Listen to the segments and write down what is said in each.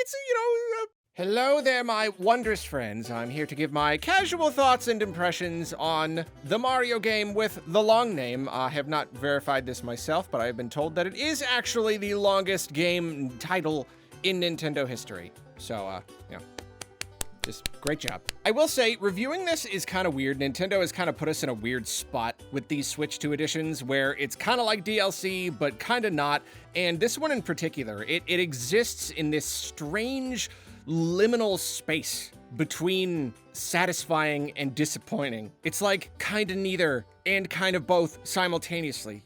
it's, Hello there, my wondrous friends. I'm here to give my casual thoughts and impressions on the Mario game with the long name. I have not verified this myself, but I have been told that it is actually the longest game title in Nintendo history. So, just great job. I will say, reviewing this is kind of weird. Nintendo has kind of put us in a weird spot with these Switch 2 editions where it's kind of like DLC, but kind of not. And this one in particular, it exists in this strange liminal space between satisfying and disappointing. It's like kind of neither and kind of both simultaneously,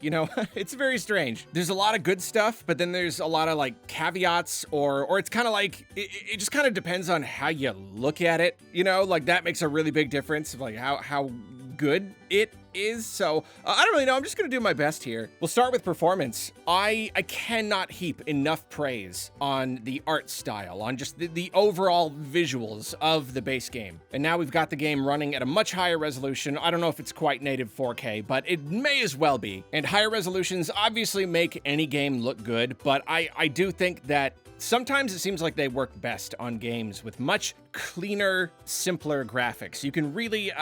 It's very strange. There's a lot of good stuff, but then there's a lot of like caveats or it's kind of like, it just kind of depends on how you look at it, Like that makes a really big difference of like how good it is. So I don't really know. I'm just gonna do my best here. We'll start with performance. I cannot heap enough praise on the art style, on just the overall visuals of the base game. And now we've got the game running at a much higher resolution. I don't know if it's quite native 4K, but it may as well be. And higher resolutions obviously make any game look good, but I do think that sometimes it seems like they work best on games with much cleaner, simpler graphics. You can really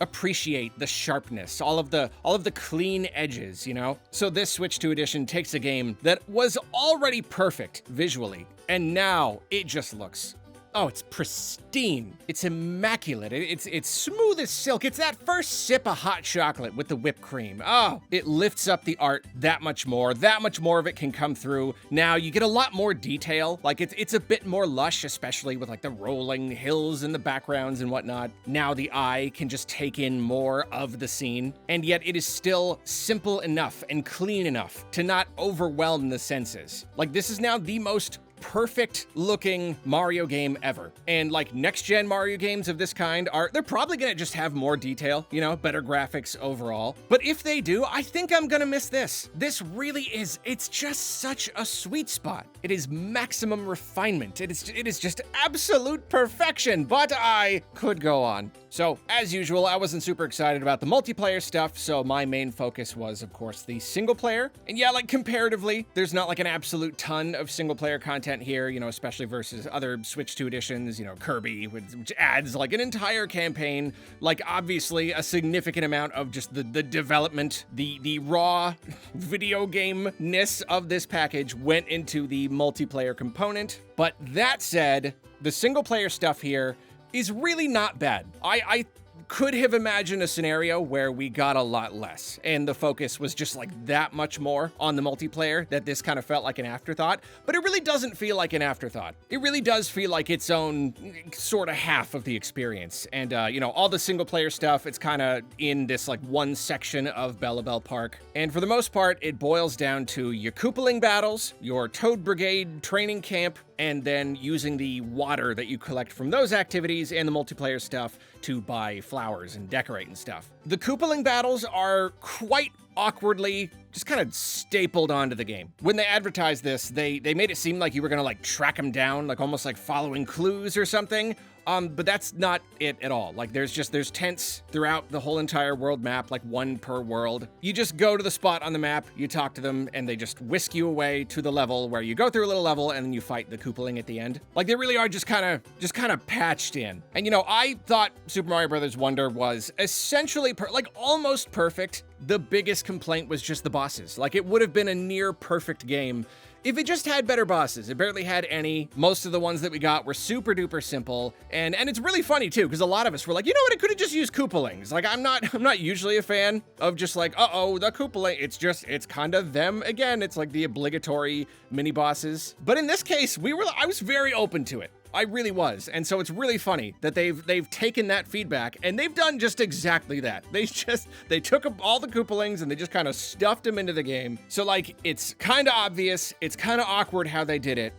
appreciate the sharpness, all of the clean edges, So this Switch 2 edition takes a game that was already perfect visually, and now it just looks, it's pristine. It's immaculate. It's smooth as silk. It's that first sip of hot chocolate with the whipped cream. Oh, it lifts up the art that much more. That much more of it can come through. Now you get a lot more detail. Like it's a bit more lush, especially with like the rolling hills and the backgrounds and whatnot. Now the eye can just take in more of the scene, and yet it is still simple enough and clean enough to not overwhelm the senses. Like this is now the most perfect looking Mario game ever. And like next gen Mario games of this kind they're probably gonna just have more detail, better graphics overall. But if they do, I think I'm gonna miss this. This really it's just such a sweet spot. It is maximum refinement. It is just absolute perfection, but I could go on. So as usual, I wasn't super excited about the multiplayer stuff, so my main focus was, of course, the single player. And yeah, like comparatively, there's not like an absolute ton of single player content here, especially versus other Switch 2 editions, Kirby, which adds like an entire campaign, like obviously a significant amount of just the development, the raw video game-ness of this package went into the multiplayer component. But that said, the single player stuff here is really not bad. I could have imagined a scenario where we got a lot less and the focus was just like that much more on the multiplayer that this kind of felt like an afterthought, but it really doesn't feel like an afterthought. It really does feel like its own sort of half of the experience. And, all the single player stuff, it's kind of in this like one section of Bellabel Park. And for the most part, it boils down to your Koopaling battles, your Toad Brigade training camp, and then using the water that you collect from those activities and the multiplayer stuff to buy flowers and decorate and stuff. The Koopaling battles are quite awkwardly just kind of stapled onto the game. When they advertised this, they made it seem like you were gonna like track them down, like almost like following clues or something. But that's not it at all. Like there's tents throughout the whole entire world map, like one per world. You just go to the spot on the map, you talk to them, and they just whisk you away to the level where you go through a little level and then you fight the Koopaling at the end. Like they really are just kind of patched in. And I thought Super Mario Bros. Wonder was essentially almost perfect. The biggest complaint was just the bosses. Like it would have been a near perfect game if it just had better bosses. It barely had any. Most of the ones that we got were super duper simple. And it's really funny too, because a lot of us were like, it could have just used Koopalings. Like I'm not usually a fan of just like, the Koopaling. It's kind of them again. It's like the obligatory mini bosses. But in this case, I was very open to it. I really was. And so it's really funny that they've taken that feedback and they've done just exactly that. They took all the Koopalings and they just kind of stuffed them into the game. So like, it's kind of obvious. It's kind of awkward how they did it.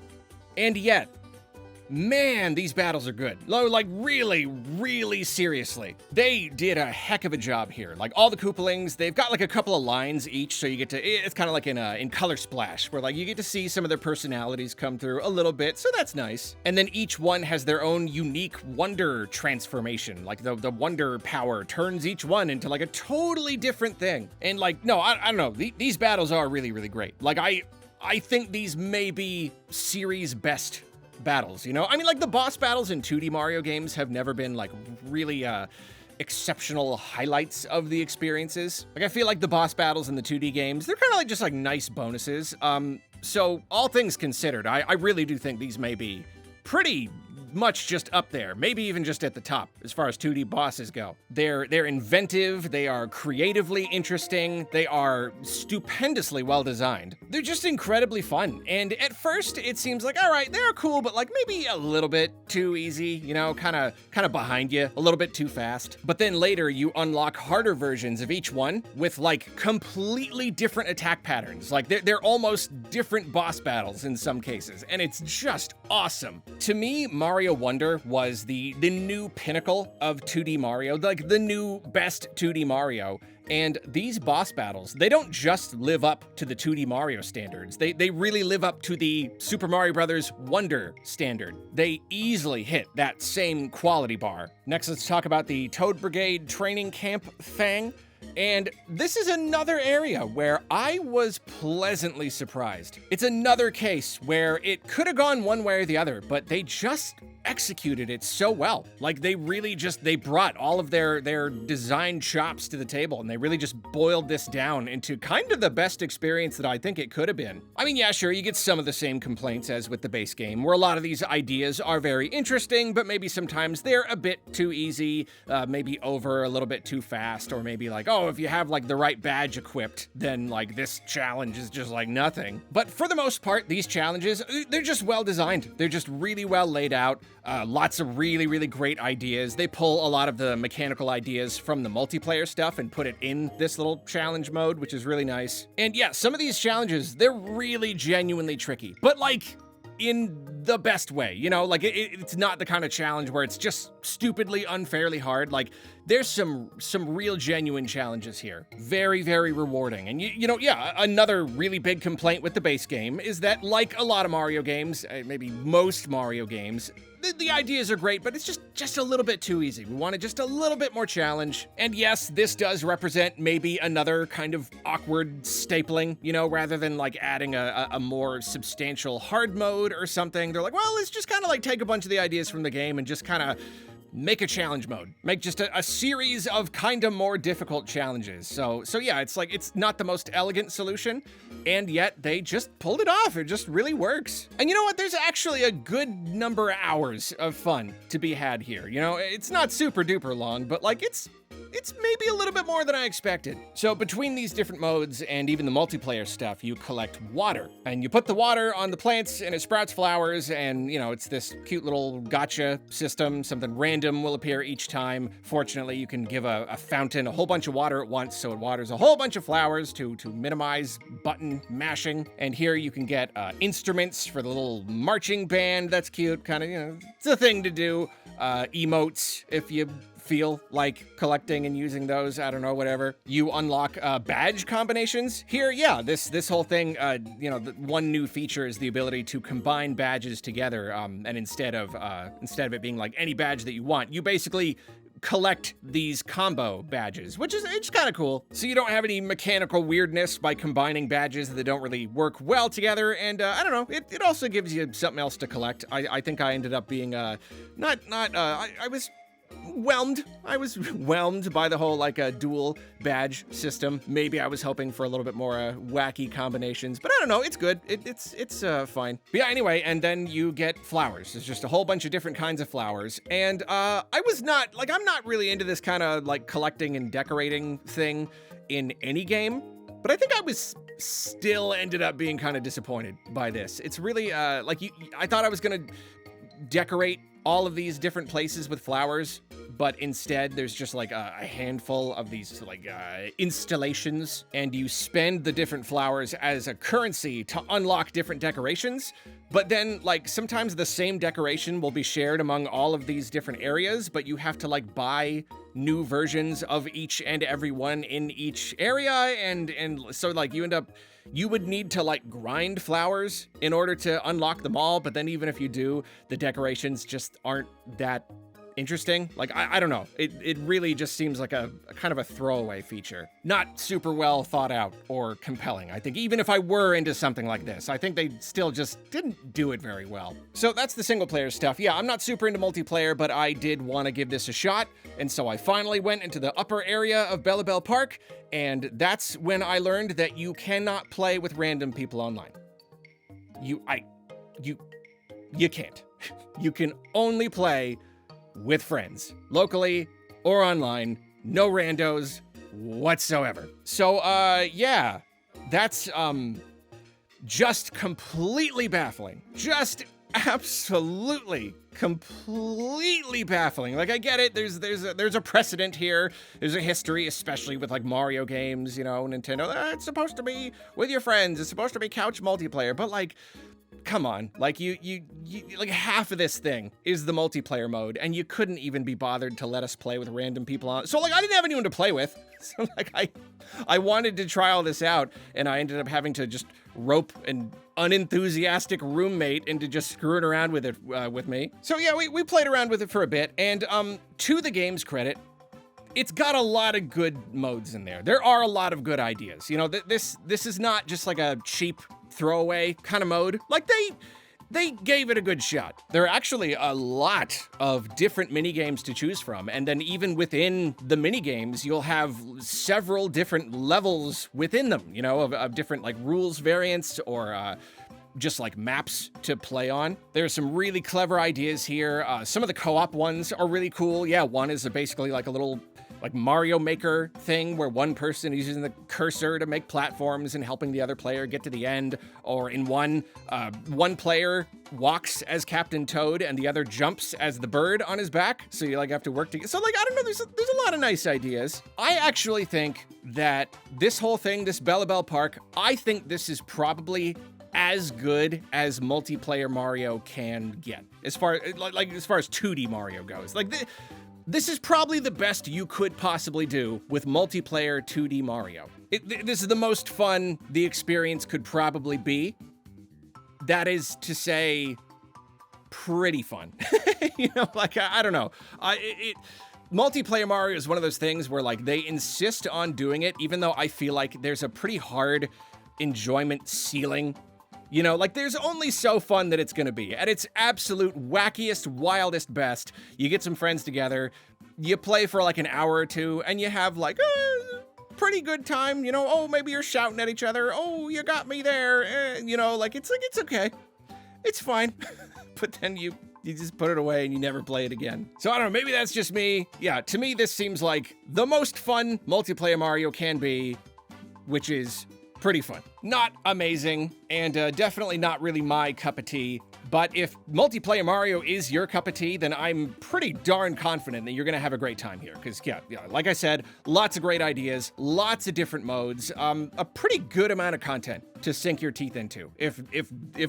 And yet, man, these battles are good. Like really, really seriously. They did a heck of a job here. Like all the Koopalings, they've got like a couple of lines each, so you get to, it's kind of like in Color Splash, where like you get to see some of their personalities come through a little bit, so that's nice. And then each one has their own unique wonder transformation. Like the wonder power turns each one into like a totally different thing. And like, no, I don't know. These battles are really, really great. Like I think these may be series best battles, you know? I mean, like, the boss battles in 2D Mario games have never been, like, really, exceptional highlights of the experiences. Like, I feel like the boss battles in the 2D games, they're kind of like just like nice bonuses. So all things considered, I really do think these may be pretty much just up there, maybe even just at the top as far as 2D bosses go. They're inventive, they are creatively interesting, they are stupendously well designed. They're just incredibly fun. And at first it seems like, all right, they're cool, but like maybe a little bit too easy, you know, kind of behind you, a little bit too fast. But then later you unlock harder versions of each one with like completely different attack patterns. Like they're almost different boss battles in some cases, and it's just awesome. To me, Mario Wonder was the new pinnacle of 2D Mario, like the new best 2D Mario. And these boss battles, they don't just live up to the 2D Mario standards. They really live up to the Super Mario Bros. Wonder standard. They easily hit that same quality bar. Next, let's talk about the Toad Brigade training camp thing. And this is another area where I was pleasantly surprised. It's another case where it could have gone one way or the other, but they just executed it so well. Like they really they brought all of their design chops to the table, and they really just boiled this down into kind of the best experience that I think it could have been. I mean, yeah, sure, you get some of the same complaints as with the base game, where a lot of these ideas are very interesting, but maybe sometimes they're a bit too easy, maybe over a little bit too fast, or maybe like, oh, if you have like the right badge equipped, then like this challenge is just like nothing. But for the most part, these challenges, they're just well designed. They're just really well laid out. Lots of really, really great ideas. They pull a lot of the mechanical ideas from the multiplayer stuff and put it in this little challenge mode, which is really nice. And yeah, some of these challenges, they're really genuinely tricky, but like in the best way, you know, like it's not the kind of challenge where it's just stupidly unfairly hard. Like there's some real genuine challenges here. Very, very rewarding. And you know, yeah, another really big complaint with the base game is that, like a lot of Mario games, maybe most Mario games, the ideas are great, but it's just a little bit too easy. We wanted just a little bit more challenge. And yes, this does represent maybe another kind of awkward stapling, you know, rather than like adding a more substantial hard mode or something. They're like, well, let's just kind of like take a bunch of the ideas from the game and just kind of make a challenge mode. Make just a series of kind of more difficult challenges. So yeah, it's like, it's not the most elegant solution, and yet they just pulled it off. It just really works. And you know what? There's actually a good number of hours of fun to be had here. You know, it's not super duper long, but like it's maybe a little bit more than I expected. So between these different modes and even the multiplayer stuff, you collect water, and you put the water on the plants and it sprouts flowers, and you know, it's this cute little gotcha system. Something random will appear each time. Fortunately, you can give a fountain a whole bunch of water at once, so it waters a whole bunch of flowers to minimize button mashing. And here you can get instruments for the little marching band. That's cute, kind of, you know, it's a thing to do. Emotes, if you feel like collecting and using those, I don't know, whatever. You unlock badge combinations. Here, yeah, this whole thing, you know, the one new feature is the ability to combine badges together, and instead of it being like any badge that you want, you basically collect these combo badges, which is, it's kind of cool. So you don't have any mechanical weirdness by combining badges that don't really work well together. And I don't know, it also gives you something else to collect. I think I ended up being I was whelmed by the whole like dual badge system. Maybe I was hoping for a little bit more wacky combinations, but I don't know, it's good. It's fine. But yeah, anyway, and then you get flowers. There's just a whole bunch of different kinds of flowers. And I'm not really into this kind of like collecting and decorating thing in any game, but I think I was still ended up being kind of disappointed by this. It's really I thought I was gonna decorate all of these different places with flowers, but instead there's just like a handful of these like installations, and you spend the different flowers as a currency to unlock different decorations. But then like sometimes the same decoration will be shared among all of these different areas, but you have to like buy new versions of each and every one in each area, and so like you would need to like grind flowers in order to unlock them all, but then even if you do, the decorations just aren't that interesting. Like, I don't know. It really just seems like a kind of a throwaway feature. Not super well thought out or compelling. I think even if I were into something like this, I think they still just didn't do it very well. So that's the single player stuff. Yeah, I'm not super into multiplayer, but I did want to give this a shot. And so I finally went into the upper area of Bellabel Park, and that's when I learned that you cannot play with random people online. You can't. You can only play with friends, locally or online, no randos whatsoever. So, yeah, that's, just completely baffling. Just absolutely, completely baffling. Like, I get it, there's a precedent here, there's a history, especially with, like, Mario games, you know, Nintendo, it's supposed to be with your friends, it's supposed to be couch multiplayer, but, like, come on, like you like half of this thing is the multiplayer mode, and you couldn't even be bothered to let us play with random people on. So like I didn't have anyone to play with. So like I wanted to try all this out, and I ended up having to just rope an unenthusiastic roommate into just screwing around with it with me. So yeah, we played around with it for a bit, and to the game's credit, it's got a lot of good modes in there. There are a lot of good ideas. You know, this is not just like a cheap throwaway kind of mode. Like they gave it a good shot. There are actually a lot of different mini games to choose from, and then even within the mini games, you'll have several different levels within them. You know, of different like rules variants or just like maps to play on. There's some really clever ideas here. Some of the co-op ones are really cool. Yeah, one is basically like a little like Mario Maker thing where one person is using the cursor to make platforms and helping the other player get to the end. Or in one player walks as Captain Toad and the other jumps as the bird on his back. So you like have to work together. So like, I don't know, there's a lot of nice ideas. I actually think that this whole thing, this Bellabel Park, I think this is probably as good as multiplayer Mario can get. As far as 2D Mario goes. Like this is probably the best you could possibly do with multiplayer 2D Mario. This is the most fun the experience could probably be. That is to say, pretty fun. You know, like, I don't know. Multiplayer Mario is one of those things where, like, they insist on doing it, even though I feel like there's a pretty hard enjoyment ceiling. You know, like, there's only so fun that it's gonna be. At its absolute wackiest, wildest best, you get some friends together, you play for like an hour or two, and you have like a pretty good time, you know, oh, maybe you're shouting at each other, oh, you got me there, you know, like, it's okay. It's fine. But then you just put it away and you never play it again. So I don't know, maybe that's just me. Yeah, to me, this seems like the most fun multiplayer Mario can be, which is pretty fun. Not amazing, and definitely not really my cup of tea. But if multiplayer Mario is your cup of tea, then I'm pretty darn confident that you're gonna have a great time here. Because yeah, like I said, lots of great ideas, lots of different modes, a pretty good amount of content to sink your teeth into, if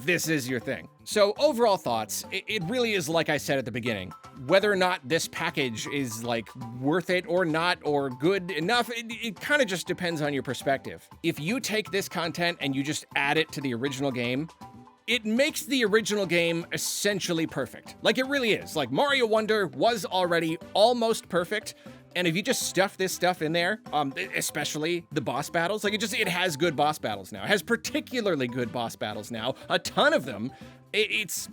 this is your thing. So overall thoughts, it really is like I said at the beginning. Whether or not this package is like worth it or not, or good enough, it kind of just depends on your perspective. If you take this content and you just add it to the original game, it makes the original game essentially perfect. Like, it really is. Like, Mario Wonder was already almost perfect, and if you just stuff this stuff in there, especially the boss battles, like, it has good boss battles now. It has particularly good boss battles now. A ton of them. It's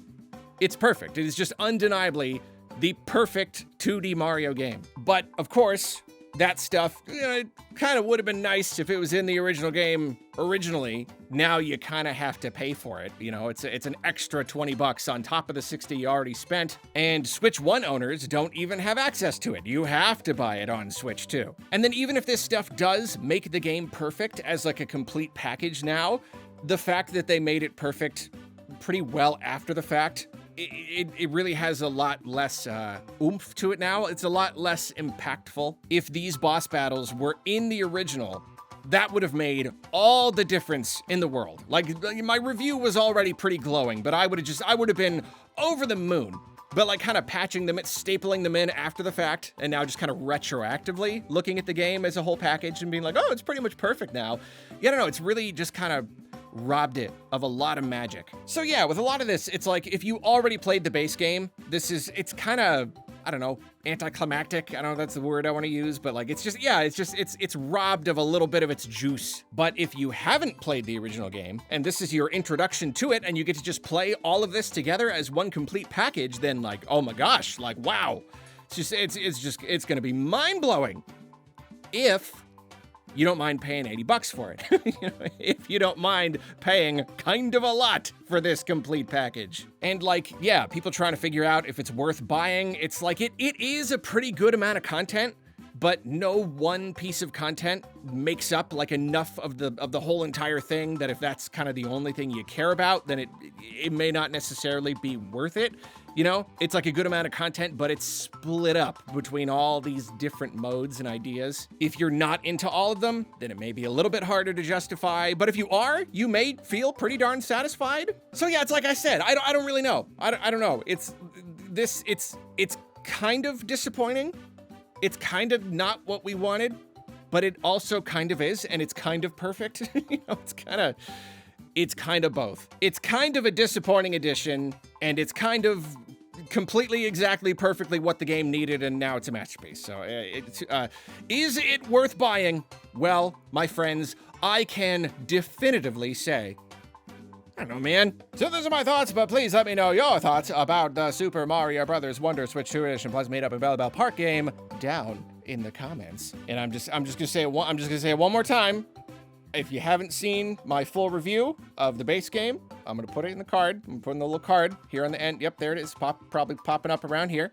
perfect. It is just undeniably the perfect 2D Mario game. But, of course, that stuff, you know, it kind of would have been nice if it was in the original game originally. Now you kind of have to pay for it. You know, it's an extra $20 on top of the 60 you already spent. And Switch 1 owners don't even have access to it. You have to buy it on Switch 2. And then even if this stuff does make the game perfect as like a complete package now, the fact that they made it perfect pretty well after the fact, it really has a lot less oomph to it now. It's a lot less impactful. If these boss battles were in the original, that would have made all the difference in the world. Like, my review was already pretty glowing, but I would have been over the moon. But like kind of patching them, stapling them in after the fact, and now just kind of retroactively looking at the game as a whole package and being like, oh, it's pretty much perfect now. Yeah, I don't know, it's really just kind of robbed it of a lot of magic. So yeah, with a lot of this, it's like if you already played the base game, it's kind of, I don't know, anticlimactic. I don't know if that's the word I want to use, but like, it's just, yeah, it's robbed of a little bit of its juice. But if you haven't played the original game, and this is your introduction to it, and you get to just play all of this together as one complete package, then like, oh my gosh, like, wow. It's gonna be mind-blowing if you don't mind paying $80 for it. If you don't mind paying kind of a lot for this complete package. And like, yeah, people trying to figure out if it's worth buying. It's like, it is a pretty good amount of content, but no one piece of content makes up like enough of the whole entire thing that if that's kind of the only thing you care about, then it may not necessarily be worth it. It's like a good amount of content, but it's split up between all these different modes and ideas. If you're not into all of them, then it may be a little bit harder to justify. But if you are, you may feel pretty darn satisfied. So yeah, it's like I said, I don't really know. I don't know. It's kind of disappointing. It's kind of not what we wanted, but it also kind of is, and it's kind of perfect. It's kind of both. It's kind of a disappointing addition, and it's kind of completely, exactly, perfectly what the game needed, and now it's a masterpiece. So, is it worth buying? Well, my friends, I can definitively say, I don't know, man. So those are my thoughts, but please let me know your thoughts about the Super Mario Bros. Wonder Switch 2 Edition plus Meetup and Bellabel Park game down in the comments. And I'm just gonna say it one more time. If you haven't seen my full review of the base game, I'm gonna put it in the card. I'm putting the little card here on the end. Yep, there it is. Probably popping up around here.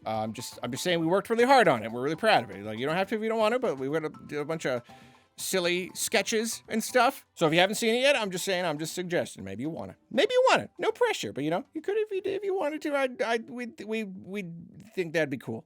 I'm just saying we worked really hard on it. We're really proud of it. Like, you don't have to if you don't want to, but we were gonna do a bunch of silly sketches and stuff. So if you haven't seen it yet, I'm just suggesting. Maybe you wanna. No pressure, but you could if you wanted to. We'd think that'd be cool.